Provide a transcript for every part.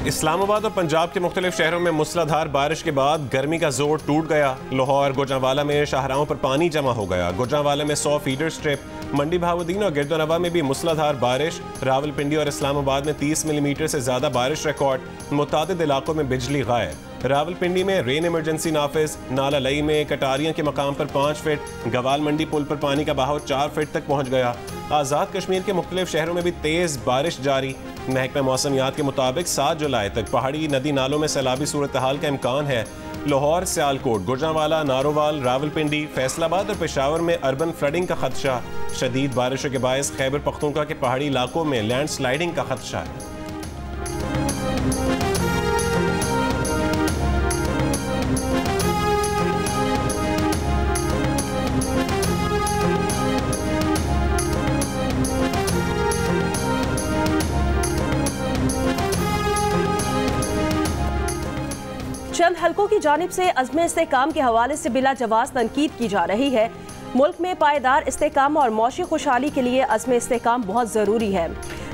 इस्लामाबाद और पंजाब के मुख्तलिफ शहरों में मूसलाधार बारिश के बाद गर्मी का जोर टूट गया। लाहौर गुजरांवाला में शाहराहों पर पानी जमा हो गया। गुजरांवाला में 100 फीडर स्ट्रिप, मंडी बहाउद्दीन और गिरदोनवा में भी मूसलाधार बारिश। रावलपिंडी और इस्लामाबाद में 30 मिलीमीटर से ज्यादा बारिश रिकॉर्ड। मुतादिद इलाकों में बिजली गायब। रावलपिंडी में रेन इमरजेंसी नाफिज। नाला लई में कटारियां के मकाम पर 5 फीट। गवाल मंडी पुल पर पानी का बहाव 4 फीट तक पहुंच गया। आज़ाद कश्मीर के मुख्तलिफ शहरों में भी तेज बारिश जारी। महकमा मौसमियात के मुताबिक 7 जुलाई तक पहाड़ी नदी नालों में सैलाबी सूरत हाल का इम्कान है। लाहौर, सियालकोट, गुजरांवाला, नारोवाल, रावलपिंडी, फैसलाबाद और पेशावर में अर्बन फ्लडिंग का खदशा। शदीद बारिशों के बायस खैबर पख्तूनख्वा के पहाड़ी इलाकों में लैंड स्लाइडिंग का खदशा है। चंद हलकों की जानिब से अज़्म इस्तेहकाम के हवाले से बिला जवाज़ तनकीद की जा रही है। मुल्क में पायदार इस्तेहकाम और मौशी खुशहाली के लिए अज़्म इस्तेहकाम बहुत ज़रूरी है।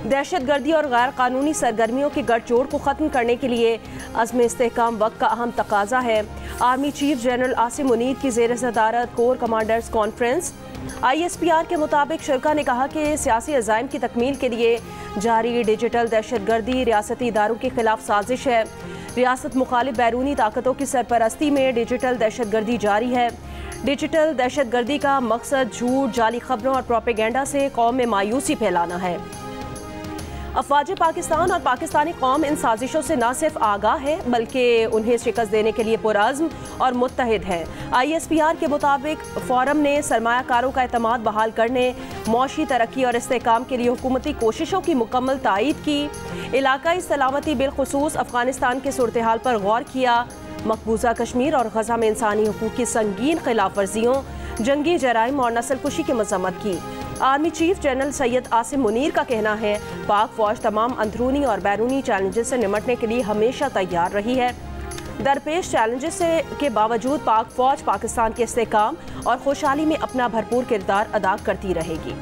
दहशत गर्दी और गैर कानूनी सरगर्मियों के गठजोड़ को ख़त्म करने के लिए अज़्म इस्तेहकाम वक्त का अहम तकाजा है। Army chief general Asim Munir की ज़ेर सदारत कोर कमांडर्स कॉन्फ्रेंस ISPR के मुताबिक शुरा ने कहा कि सियासी अज़ाइम की तकमील के लिए जारी डिजिटल दहशत गर्दी रियासती इदारों के खिलाफ साजिश है। रियासत मुखालिफ बैरूनी ताकतों की सरपरस्ती में डिजिटल दहशत गर्दी जारी है। डिजिटल दहशत गर्दी का मकसद झूठ, जाली खबरों और प्रोपेगेंडा से कौम में मायूसी फैलाना है। अफवाज पाकिस्तान और पाकिस्तानी कौम इन साजिशों से न सिर्फ आगाह है बल्कि उन्हें शिकस्त देने के लिए पुरअज़्म और मुत्तहिद है। ISPR के मुताबिक फोरम ने सरमायाकारों का एतमाद बहाल करने, मौशी तरक्की और इस्तेहकाम के लिए हुकूमती कोशिशों की मुकम्मल तायीद की। इलाकाई सलामती बिलखुसूस अफगानिस्तान के सूरत हाल पर गौर किया। मकबूजा कश्मीर और गजा में इंसानी हकूक़ की संगीन खिलाफ वर्जियों, जंगी जराइम और नस्लकुशी की मजम्मत की। Army chief general Syed Asim Munir का कहना है पाक फौज तमाम अंदरूनी और बैरूनी चैलेंजेस से निमटने के लिए हमेशा तैयार रही है। दरपेश चैलेंजेस के बावजूद पाक फौज पाकिस्तान के इस्तेहकाम और खुशहाली में अपना भरपूर किरदार अदा करती रहेगी।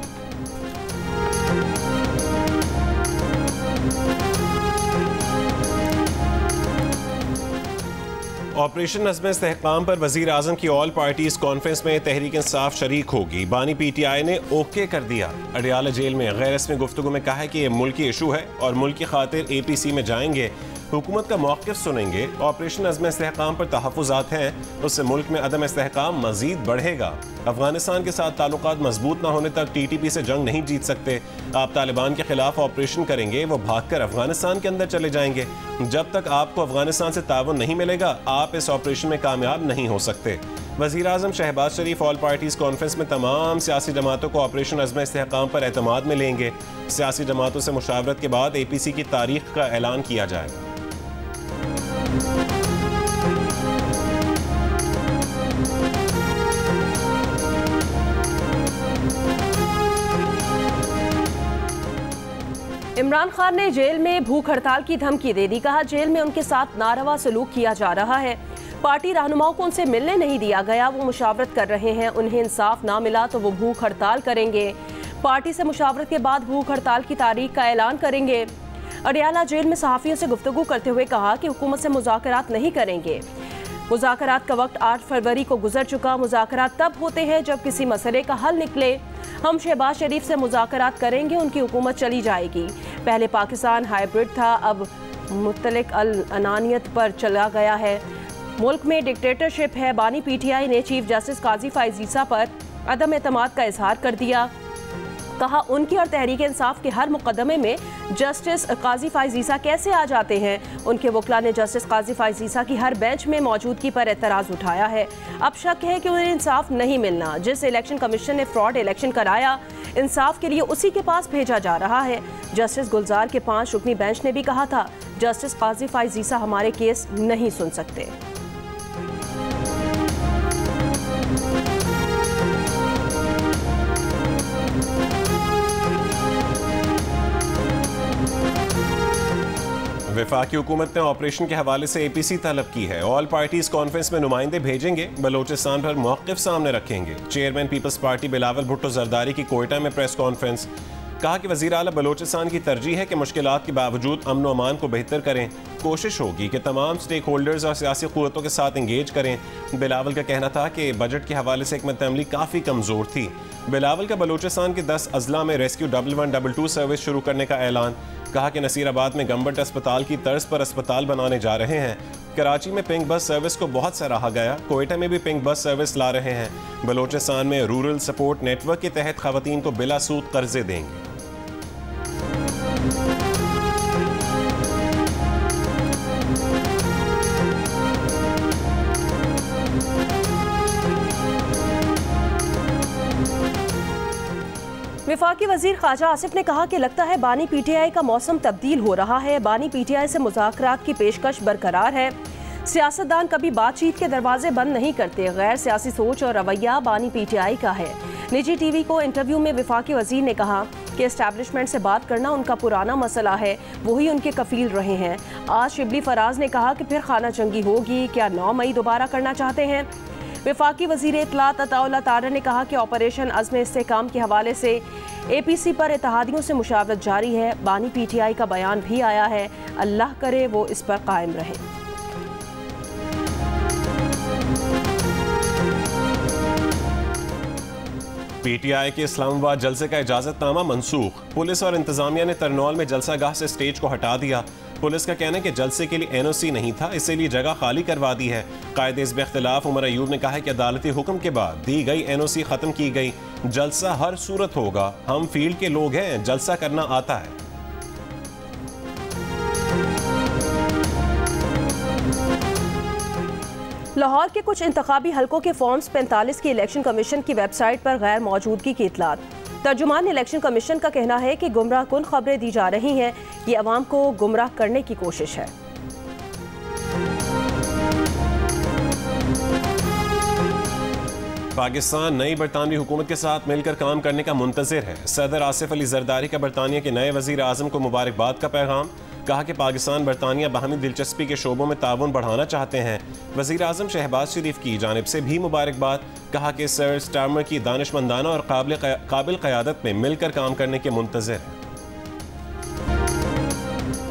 ऑपरेशन अज़्म इस्तेहकाम पर वज़ीर आज़म की ऑल पार्टीज़ कॉन्फ्रेंस में तहरीक इंसाफ शरीक होगी। बानी PTI ने ओके कर दिया। अडियाला जेल में गैर रस्मी गुफ्तगू में कहा है कि यह मुल्की इशू है और मुल्क की खातिर APC में जाएंगे, हुकूमत का मौक़िफ़ सुनेंगे। ऑपरेशन अज़्म इस्तेहकाम पर तहफ़्फ़ुज़ात हैं, उससे मुल्क में अदम इस्तेहकाम मज़ीद बढ़ेगा। अफगानिस्तान के साथ ताल्लुकात मजबूत न होने तक TTP से जंग नहीं जीत सकते। आप तालिबान के खिलाफ ऑपरेशन करेंगे, वो भागकर अफगानिस्तान के अंदर चले जाएंगे। जब तक आपको अफगानिस्तान से ताउन नहीं मिलेगा, आप इस ऑपरेशन में कामयाब नहीं हो सकते। वज़ीर आज़म शहबाज शरीफ ऑल पार्टीज़ कॉन्फ्रेंस में तमाम सियासी जमातों को ऑपरेशन अज़्म इस्तेहकाम पर एतमाद में लेंगे। सियासी जमातों से मुशावरत के बाद APC की तारीख का ऐलान किया जाएगा। इमरान खान ने जेल में भूख हड़ताल की धमकी दे दी। कहा जेल में उनके साथ नारवा सलूक किया जा रहा है। पार्टी रहनुमाओं को उनसे मिलने नहीं दिया गया, वो मुशावरत कर रहे हैं। उन्हें इंसाफ ना मिला तो वो भूख हड़ताल करेंगे। पार्टी से मुशावरत के बाद भूख हड़ताल की तारीख का ऐलान करेंगे। अडियाला जेल में सहाफ़ियों से गुफ्तगू करते हुए कहा कि हुकूमत से मुज़ाकरात नहीं करेंगे। मुज़ाकरात का वक्त 8 फरवरी को गुजर चुका। मुज़ाकरात तब होते हैं जब किसी मसले का हल निकले। हम शहबाज शरीफ से मुज़ाकरात करेंगे, उनकी हुकूमत चली जाएगी। पहले पाकिस्तान हाइब्रिड था, अब मुतलक अल अनानियत पर चला गया है। मुल्क में डिक्टेटरशिप है। बानी PTI ने चीफ जस्टिस काजी फाइज ईसा पर अदम एतमाद का इजहार कर दिया। कहा उनकी और तहरीक इंसाफ के हर मुकदमे में जस्टिस काजी फाइज ईसा कैसे आ जाते हैं। उनके वकला ने जस्टिस काजी फाइज ईसा की हर बेंच में मौजूदगी पर एतराज़ उठाया है। अब शक है कि उन्हें इंसाफ नहीं मिलना। जिस इलेक्शन कमीशन ने फ्रॉड इलेक्शन कराया, इंसाफ के लिए उसी के पास भेजा जा रहा है। जस्टिस गुलजार के 5 रुकनी बेंच ने भी कहा था जस्टिस काजी फाइज ईसा हमारे केस नहीं सुन सकते। वफाकी हुकूमत ने ऑपरेशन के हवाले से APC तलब की है। ऑल पार्टीज कॉन्फ्रेंस में नुमाइंदे भेजेंगे, बलोचिस्तान पर मौक़िफ़ सामने रखेंगे। चेयरमैन पीपल्स पार्टी बिलावल भुट्टो जरदारी की कोयटा में प्रेस कॉन्फ्रेंस। कहा कि वज़ीर आला बलोचिस्तान की तरजीह है कि मुश्किलात के बावजूद अमन व अमान को बेहतर करें। कोशिश होगी कि तमाम स्टेक होल्डर्स और सियासी क़ुव्वतों के साथ इंगेज करें। बिलावल का कहना था कि बजट के हवाले से हिकमत अमली काफ़ी कमज़ोर थी। बिलावल का बलोचिस्तान के 10 अजला में रेस्क्यू 1122 सर्विस शुरू करने का ऐलान। कहा कि नसीराबाद में गंबट अस्पताल की तर्ज पर अस्पताल बनाने जा रहे हैं। कराची में पिंक बस सर्विस को बहुत सराहा गया। कोयटा में भी पिंक बस सर्विस ला रहे हैं। बलोचिस्तान में रूरल सपोर्ट नेटवर्क के तहत खवातीन को बिला सूद कर्जे देंगे। वफाकी वजीर ख्वाजा आसिफ ने कहा कि लगता है बानी पीटीआई का मौसम तब्दील हो रहा है। बानी पीटीआई से मुज़ाकरात की पेशकश बरकरार है। सियासतदान कभी बातचीत के दरवाजे बंद नहीं करते। गैर सियासी सोच और रवैया बानी पीटीआई का है। निजी टीवी को इंटरव्यू में वफाकी वजीर ने कहा कि एस्टैब्लिशमेंट से बात करना उनका पुराना मसला है, वही उनके कफील रहे हैं। आज शिबली फराज ने कहा कि फिर खाना जंगी होगी, क्या 9 मई दोबारा करना चाहते हैं। वफाकी वज़ीर इत्तलात अताउल्लाह तारा ने कहा कि ऑपरेशन अज़्म इस्तेहकाम के हवाले से APC पर इत्तेहादियों से मुशावरत जारी है। बानी PTI का बयान भी आया है, अल्लाह करे वो इस पर कायम रहे। PTI के इस्लामाबाद जलसे का इजाजतनामा मनसूख। पुलिस और इंतजामिया ने तरनौल में जलसागाह से स्टेज को हटा दिया। पुलिस का कहना है कि जलसे के लिए NOC नहीं था, इसीलिए जगह खाली करवा दी है। कायदे हिज़्ब इख्तिलाफ उमर अयूब ने कहा है कि अदालती हुक्म के बाद दी गई NOC खत्म की गई। जलसा हर सूरत होगा, हम फील्ड के लोग हैं, जलसा करना आता है। लाहौर के कुछ इंतखाबी हलकों के फॉर्म्स 45 की इलेक्शन कमीशन की वेबसाइट पर गैर मौजूदगी की इतलात। तर्जुमान इलेक्शन कमीशन का कहना है कि गुमराह कुन खबरें दी जा रही हैं, ये अवाम को गुमराह करने की कोशिश है। पाकिस्तान नई बरतानवी हुकूमत के साथ मिलकर काम करने का मुंतज़िर है। सदर आसिफ अली जरदारी का बरतानिया के नए वज़ीर आज़म को मुबारकबाद का पैगाम। कहा कि पाकिस्तान बरतानिया बाहमी दिलचस्पी के शोबों में ताउन बढ़ाना चाहते हैं। वज़ीर आज़म शहबाज शरीफ की जानिब से भी मुबारकबाद। कहा कि सर स्टार्मर की दानिशमंदाना और काबिल क़यादत में मिलकर काम करने के मुंतज़िर है।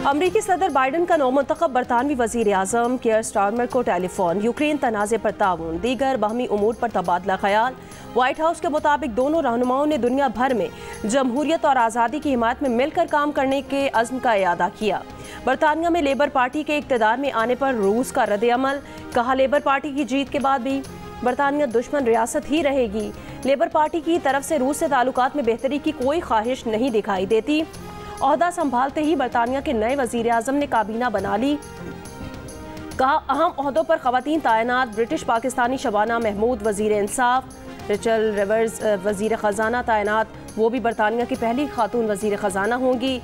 अमरीकी सदर बाइडन का नौमुंतखब बरतानवी वज़ीर आज़म कियर स्टारमर को टेलीफोन, यूक्रेन तनाज़े पर ताउन, दीगर बाहमी उमूर पर तबादला ख्याल। व्हाइट हाउस के मुताबिक दोनों रहनुमाओं ने दुनिया भर में जमहूरियत और आज़ादी की हिमायत में मिलकर काम करने के अज़्म का इयादा किया। बरतानिया में लेबर पार्टी के इक़्तिदार में आने पर रूस का रद्द-ए-अमल। कहा लेबर पार्टी की जीत के बाद भी बरतानिया दुश्मन रियासत ही रहेगी। लेबर पार्टी की तरफ से रूस से ताल्लुकात में बेहतरी की कोई ख्वाहिश नहीं दिखाई देती। ओहदा संभालते ही बरतानिया के नए वज़ीर आज़म ने काबीना बना ली। कहा अहम ओहदों पर ख़वातीन तैनात। ब्रिटिश पाकिस्तानी शबाना महमूद वज़ीर इंसाफ, रिचल रिवर्स वज़ीर ख़जाना तैनात, वो भी बरतानिया की पहली खातून वज़ीर ख़जाना होंगी।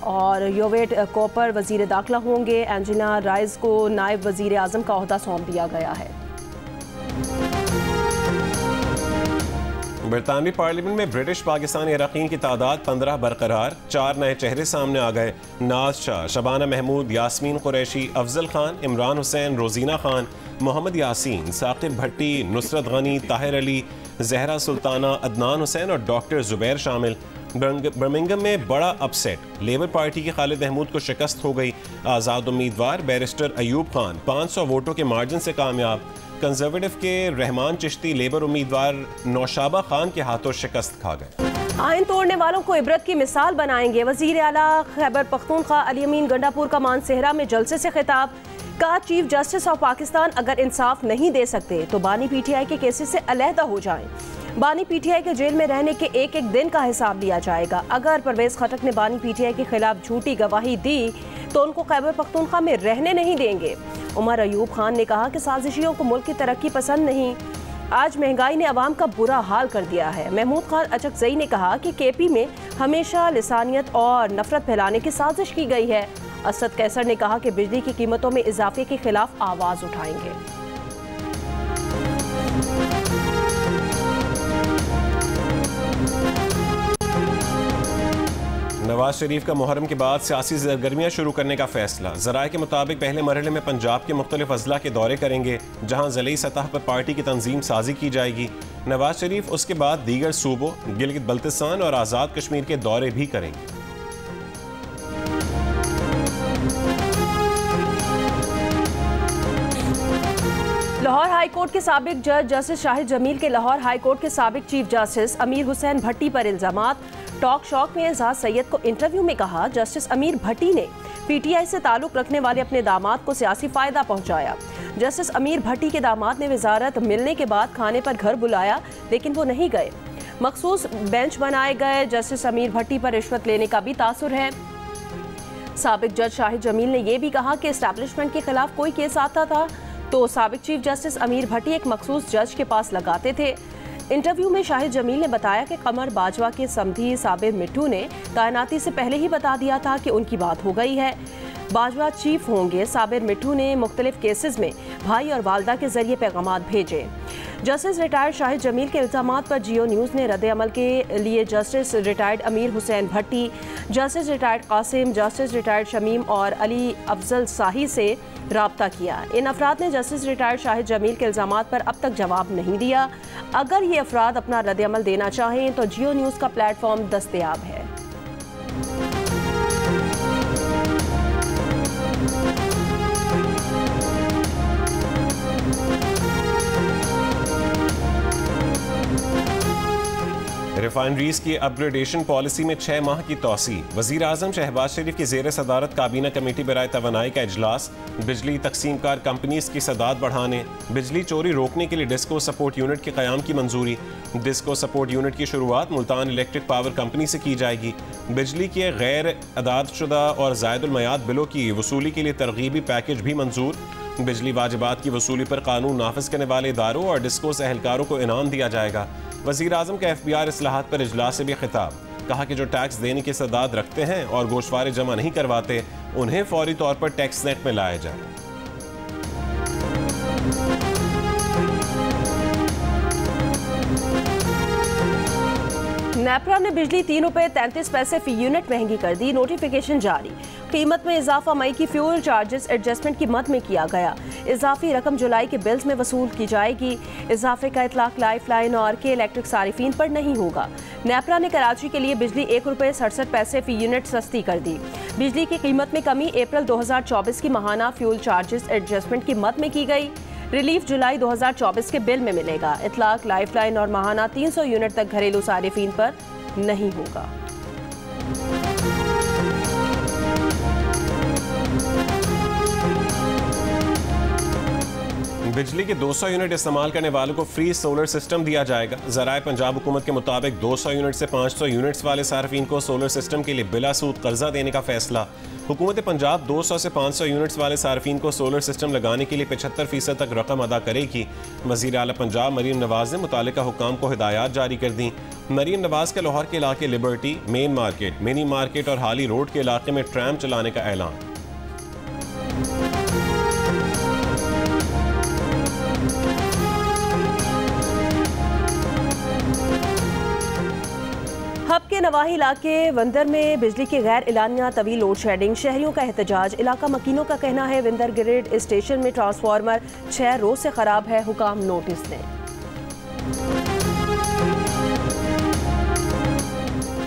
और योवेट कॉपर वज़ीर दाखिला होंगे। एंजेला राइस को नायब वज़ीर आज़म का ओहदा सौंप दिया गया है। बरतानवी पार्लियामेंट में ब्रिटिश पाकिस्तानी अरकान की तादाद 15 बरकरार। 4 नए चेहरे सामने आ गए। नाज शाह, शबाना महमूद, यास्मीन कुरैशी, अफजल खान, इमरान हुसैन, रोजीना खान, मोहम्मद यासीन, साकिब भट्टी, नुसरत गनी, ताहिर अली, जहरा सुल्ताना, अदनान हुसैन और डॉक्टर जुबैर शामिल। बर्मिंघम में बड़ा अपसेट, लेबर पार्टी के खालिद महमूद को शिकस्त हो गई। आज़ाद उम्मीदवार बैरिस्टर अयूब खान 500 वोटों के मार्जिन से कामयाब। कंजर्वेटिव के रहमान चिश्ती लेबर उम्मीदवार नौशाबा खान के हाथों शिकस्त खा गए। आइन तोड़ने वालों को इबरत की मिसाल बनाएंगे। वज़ीर आला खैबर पख्तूनख्वा अली अमीन गंडापुर का मानसेहरा में जलसे से खिताब। कहा चीफ जस्टिस ऑफ पाकिस्तान अगर इंसाफ नहीं दे सकते तो बानी PTI के केसेस से अलहदा हो जाएं। बानी PTI के जेल में रहने के एक एक दिन का हिसाब लिया जाएगा। अगर परवेज खटक ने बानी PTI के खिलाफ झूठी गवाही दी तो उनको खैबर पख्तूनख्वा में रहने नहीं देंगे। उमर अयूब खान ने कहा कि साजिशियों को मुल्क की तरक्की पसंद नहीं। आज महंगाई ने अवाम का बुरा हाल कर दिया है। महमूद खान अचकजई ने कहा कि KP में हमेशा लिसानियत और नफरत फैलाने की साजिश की गई है। असद कैसर ने कहा कि बिजली की कीमतों में इजाफे के खिलाफ आवाज उठाएंगे। नवाज शरीफ का मुहर्रम के बाद सियासी सरगर्मियां शुरू करने का फैसला। ज़राए के मुताबिक पहले मरहले में पंजाब के मुख्तलिफ अजला के दौरे करेंगे, जहां ज़िली सतह पर पार्टी की तंजीम साजी की जाएगी। नवाज शरीफ उसके बाद दीगर सूबों गिलगित बल्तिस्तान और आज़ाद कश्मीर के दौरे भी करेंगे। लाहौर हाई कोर्ट के साबिक जज जस्टिस शाहिद जमील के लाहौर हाई कोर्ट के साबिक चीफ जस्टिस अमीर हुसैन भट्टी पर इल्जामात। टॉक शॉक में एजाज सैयद को इंटरव्यू में कहा, जस्टिस अमीर भट्टी ने पीटीआई से ताल्लुक रखने वाले अपने दामाद को सियासी फायदा पहुंचाया। जस्टिस अमीर भट्टी के दामाद ने वजारत मिलने के बाद खाने पर घर बुलाया, लेकिन वो नहीं गए। मखसूस बेंच बनाए गए। जस्टिस अमीर भट्टी पर रिश्वत लेने का भी तासुर है। साबिक जज शाहिद जमील ने यह भी कहा कि एस्टैब्लिशमेंट के खिलाफ कोई केस आता था तो साबिक चीफ जस्टिस अमीर भट्टी एक मखसूस जज के पास लगाते थे। इंटरव्यू में शाहिद जमील ने बताया कि कमर बाजवा के समधी साबिर मिट्टू ने कायनाती से पहले ही बता दिया था कि उनकी बात हो गई है, बाजवा चीफ होंगे। साबिर मिट्टू ने मुख्तलिफ केसेस में भाई और वालदा के जरिए पैगामात भेजे। जस्टिस रिटायर्ड शाहिद जमील के इल्जामात पर जियो न्यूज़ ने रद्द अमल के लिए justice retired Amir Hussain Bhatti, justice retired Qasim, justice retired Shamim और अली अफजल शाही से राब्ता किया। इन अफराद ने जस्टिस रिटायर्ड शाहिद जमील के इल्जामात पर अब तक जवाब नहीं दिया। अगर ये अफराद अपना रद्द अमल देना चाहें तो जियो न्यूज़ का प्लेटफॉर्म दस्तयाब है। रिफाइनरीज की अपग्रेडेशन पॉलिसी में 6 माह की तौसी। वज़ीर आज़म शहबाज शरीफ की ज़ेर सदारत काबीना कमेटी बराए तवानाई का इजलास। बिजली तकसीमकार कंपनीज की सदात बढ़ाने, बिजली चोरी रोकने के लिए डिस्को सपोर्ट यूनिट के क़याम की मंजूरी। डिस्को सपोर्ट यूनिट की शुरुआत मुल्तान इलेक्ट्रिक पावर कंपनी से की जाएगी। बिजली के गैर अदादशुदा और ज़ायदुल मयाद बिलों की वसूली के लिए तरगीबी पैकेज भी मंजूर। बिजली वाजिबात की वसूली पर कानून नाफिज करने वाले इदारों और डिस्को से एहलकारों को इनाम दिया जाएगा। वज़ीर आज़म का FBR इस्लाहात पर इजलास से भी खिताब। कहा कि जो टैक्स देने की सदात रखते हैं और गोशवारे जमा नहीं करवाते, उन्हें फौरी तौर पर टैक्स नेट में लाया जाए। नेपरा ने बिजली 3 रुपये 33 पैसे फी यूनिट महंगी कर दी। नोटिफिकेशन जारी। कीमत में इजाफा मई की फ्यूल चार्जेस एडजस्टमेंट की मद में किया गया। इजाफी रकम जुलाई के बिल्स में वसूल की जाएगी। इजाफे का इतलाक लाइफ लाइन और के इलेक्ट्रिक सारिफीन पर नहीं होगा। नेपरा ने कराची के लिए बिजली 1 रुपये 67 पैसे फी यूनिट सस्ती कर दी। बिजली की कीमत में कमी अप्रैल 2024 की माहाना फ्यूल चार्जेस एडजस्टमेंट की मद में की गई। रिलीफ जुलाई 2024 के बिल में मिलेगा। इतलाक लाइफ लाइन और माहाना 300 यूनिट तक घरेलू सारिफीन पर नहीं होगा। बिजली के 200 यूनिट इस्तेमाल करने वालों को फ्री सोलर सिस्टम दिया जाएगा। ज़राए पंजाब हुकूमत के मुताबिक 200 यूनिट से 500 यूनिट्स वाले सार्फिन को सोलर सिस्टम के लिए बिला सूद कर्जा देने का फैसला। हुकूमत पंजाब 200 से 500 यूनिट्स वाले सार्फिन को सोलर सिस्टम लगाने के लिए 75% तक रकम अदा करेगी। वज़ीर आला पंजाब मरीम नवाज ने मुतालिका हुकाम को हिदायत जारी कर दी। मरीम नवाज के लाहौर के इलाके liberty, main market, mini market और हाली रोड के इलाके में ट्रैम चलाने का ऐलान। हब के नवाही इलाके विंदर में बिजली की गैर एलानिया तवील लोड शेडिंग, शहरियों का एहतजाज। इलाका मकीनों का कहना है विंदर ग्रिड स्टेशन में ट्रांसफार्मर 6 रोज से खराब है, हुकाम नोटिस दें।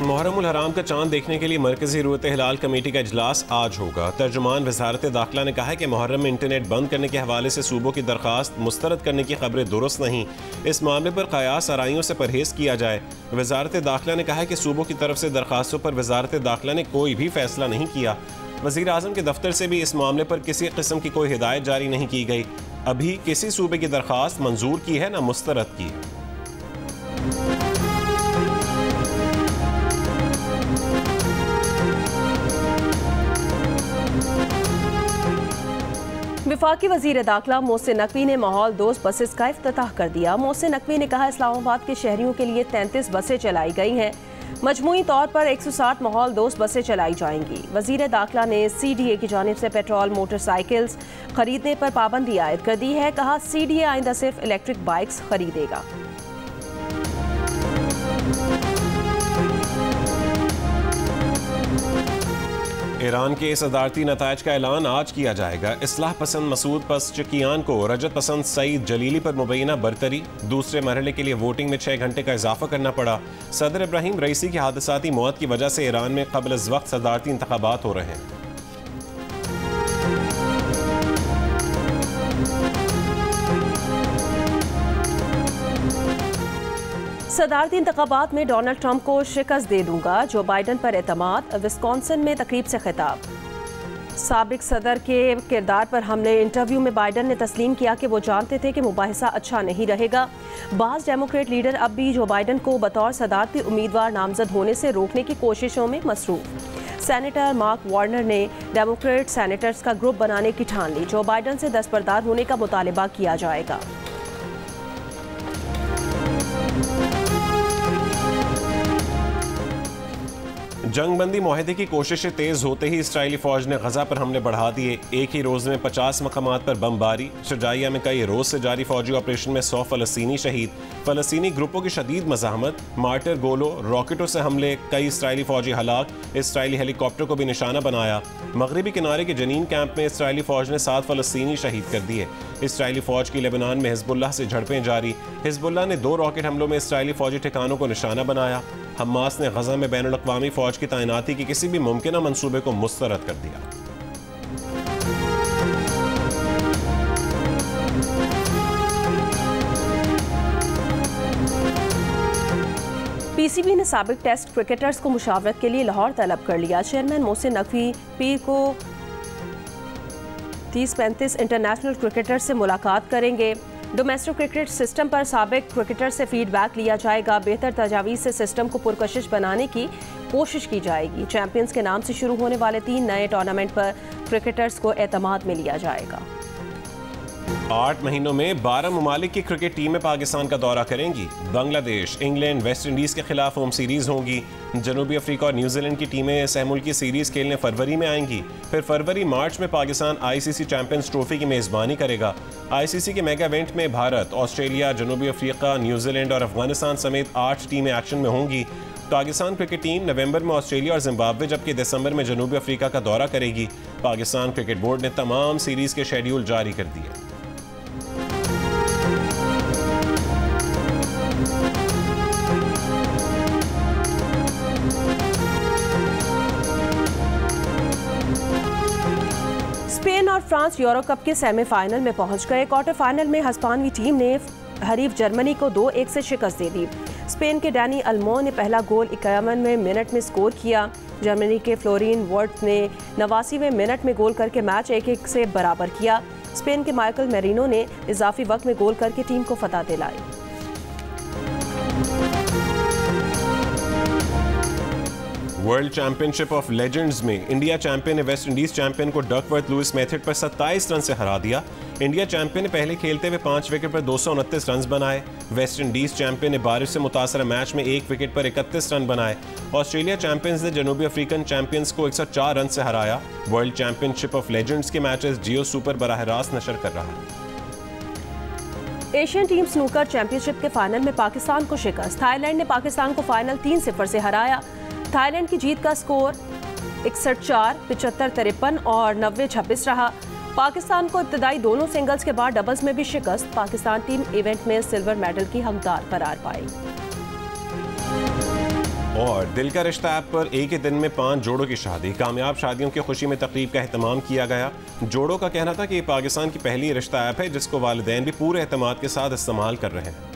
मुहर्रम उल हराम का चांद देखने के लिए मरकजी रूयत हिलाल कमेटी का इजलास आज होगा। तर्जुमान वजारत दाखिला ने कहा है कि मुहर्रम में इंटरनेट बंद करने के हवाले से सूबों की दरखास्त मुस्तरद करने की खबरें दुरुस्त नहीं। इस मामले पर कयास आराइयों से परहेज किया जाए। वजारत दाखिला ने कहा है कि सूबों की तरफ से दरखास्तों पर वजारत दाखिला ने कोई भी फैसला नहीं किया। वज़ीर आज़म के दफ्तर से भी इस मामले पर किसी किस्म की कोई हिदायत जारी नहीं की गई। अभी किसी सूबे की दरखास्त मंजूर की है न मुस्तरद की है। वफाकी वज़ीर दाखिला मोहसिन नकवी ने माहौल दोस्त बसेस का इफ्तिताह कर दिया। मोहसिन नकवी ने कहा इस्लामाबाद के शहरियों के लिए 33 बसें चलाई गई हैं। मजमूई तौर पर 160 माहौल दोस्त बसें चलाई जाएंगी। वज़ीर दाखिला ने CDA की जानिब से पेट्रोल मोटरसाइकिल्स खरीदने पर पाबंदी आयद कर दी है। कहा CDA आइंदा सिर्फ इलेक्ट्रिक बाइक्स खरीदेगा। ईरान के सदारती नताइज का ऐलान आज किया जाएगा। इस्लाह पसंद मसूद पसचकियान को रजत पसंद सईद जलीली पर मुबैना बरतरी। दूसरे मरहले के लिए वोटिंग में 6 घंटे का इजाफा करना पड़ा। सदर इब्राहिम रईसी की हादसाती मौत की वजह से ईरान में क़ब्ल अज़ वक्त सदारती इंतखाबात हो रहे हैं। सदारती इंतखाबात में डोनाल्ड ट्रंप को शिकस्त दे दूंगा, जो बाइडन पर एतमाद। विस्कॉन्सिन में तकरीब से खिताब। साबिक सदर के किरदार पर हमले। इंटरव्यू में बाइडन ने तस्लीम किया कि वो जानते थे कि मुबाहिसा अच्छा नहीं रहेगा। बाज़ डेमोक्रेट लीडर अब भी जो बाइडन को बतौर सदारती उम्मीदवार नामजद होने से रोकने की कोशिशों में मसरूफ। सेनेटर मार्क वार्नर ने डेमोक्रेट सेनेटर्स का ग्रुप बनाने की ठान ली। जो बाइडन से दस्तबरदार होने का मुतालबा किया जाएगा। जंगबंदी मुआहदे की कोशिशें तेज होते ही इसराइली फौज ने गजा पर हमले बढ़ा दिए। एक ही रोज में 50 मकामात पर बमबारी। शुजाइया में कई रोज से जारी फौजी ऑपरेशन में 100 फलस्तीनी शहीद। फलस्तीनी ग्रुपों की शदीद मज़ाहमत। मार्टर गोलों रॉकेटों से हमले। कई इसराइली फौजी हलाक। इसराइली हेलीकॉप्टर को भी निशाना बनाया। मगरबी किनारे के जनीन कैंप में इसराइली फौज ने 7 फलस्तीनी शहीद कर दिए। इसराइली फौज की लेबनान में हिजबुल्लाह से झड़पें जारी। हिजबुल्लाह ने 2 रॉकेट हमलों में इसराइली फौजी ठिकानों को निशाना बनाया। हमास ने गजा में बैनुल अक़वामी फौज की तैनाती के किसी भी मुमकिन मंसूबे को मुस्तरद कर दिया। पीसीबी ने साबिक टेस्ट क्रिकेटर्स को मुशावरत के लिए लाहौर तलब कर लिया। चेयरमैन मोहसिन नकवी पीर को 30-35 इंटरनेशनल क्रिकेटर से मुलाकात करेंगे। डोमेस्टिक क्रिकेट सिस्टम पर साबिक क्रिकेटर से फीडबैक लिया जाएगा। बेहतर तजावीज़ से सिस्टम को पुरकशिश बनाने की कोशिश की जाएगी। चैंपियंस के नाम से शुरू होने वाले 3 नए टूर्नामेंट पर क्रिकेटर्स को एतमाद में लिया जाएगा। 8 महीनों में 12 ममालिक की क्रिकेट टीमें पाकिस्तान का दौरा करेंगी। बांग्लादेश, इंग्लैंड, वेस्ट इंडीज़ के खिलाफ होम सीरीज़ होंगी। जनूबी अफ्रीका और न्यूजीलैंड की टीमें सहमुल्की सीरीज़ खेलने फरवरी में आएंगी। फिर फरवरी मार्च में पाकिस्तान आईसीसी चैंपियंस ट्रॉफी की मेज़बानी करेगा। आईसीसी के मेगा इवेंट में भारत, ऑस्ट्रेलिया, जनूबी अफ्रीका, न्यूजीलैंड और अफगानिस्तान समेत 8 टीमें एक्शन में होंगी। पाकिस्तान क्रिकेट टीम नवंबर में ऑस्ट्रेलिया और जिम्बाब्वे जबकि दिसंबर में जनूबी अफ्रीका का दौरा करेगी। पाकिस्तान क्रिकेट बोर्ड ने तमाम सीरीज़ के शेड्यूल जारी कर दिए। स्पेन और फ्रांस यूरो कप के सेमीफाइनल में पहुंच गए। क्वार्टर फाइनल में हस्पानवी टीम ने हरीफ जर्मनी को 2-1 से शिकस्त दे दी। स्पेन के डैनी अल्मो ने पहला गोल 51वें मिनट में स्कोर किया। जर्मनी के फ्लोरिन वर्थ ने 89वें मिनट में गोल करके मैच 1-1 से बराबर किया। स्पेन के माइकल मेरिनो ने इजाफी वक्त में गोल करके टीम को फतह दिलाई। वर्ल्ड चैंपियनशिप ऑफ लेजेंड्स में इंडिया चैंपियन ने वेस्ट इंडीज चैंपियन को डकवर्थ लुइस मेथड पर 27 रन से हरा दिया। इंडिया चैंपियन ने पहले खेलते हुए 5 विकेट पर 229 रन बनाए। वेस्ट इंडीज चैंपियन ने बारिश से मुतासर मैच में 1 विकेट पर 31 रन बनाए। ऑस्ट्रेलिया चैंपियंस ने जनूबी अफ्रीकन चैंपियंस को 104 रन से हराया। वर्ल्ड चैंपियनशिप ऑफ लेजेंड्स के मैचेस जियो सुपर बराह रास्त नशर कर रहा है। एशियन टीम स्नूकर चैंपियनशिप के फाइनल में पाकिस्तान को शिकस्त। थाईलैंड ने पाकिस्तान को फाइनल 3-0 से हराया। थाईलैंड की जीत का स्कोर 61-4, 75-53 और 90-26 रहा। पाकिस्तान को इब्तदाई दोनों सिंगल्स के बाद डबल्स में भी शिकस्त। पाकिस्तान टीम इवेंट में सिल्वर मेडल की हकदार करार पाई। और दिल का रिश्ता ऐप पर एक ही दिन में 5 जोड़ों की शादी। कामयाब शादियों की खुशी में तकरीब का एहतमाम किया गया। जोड़ों का कहना था कि ये पाकिस्तान की पहली रिश्ता ऐप है जिसको वालिदैन भी पूरे एहतमाद के साथ इस्तेमाल कर रहे हैं।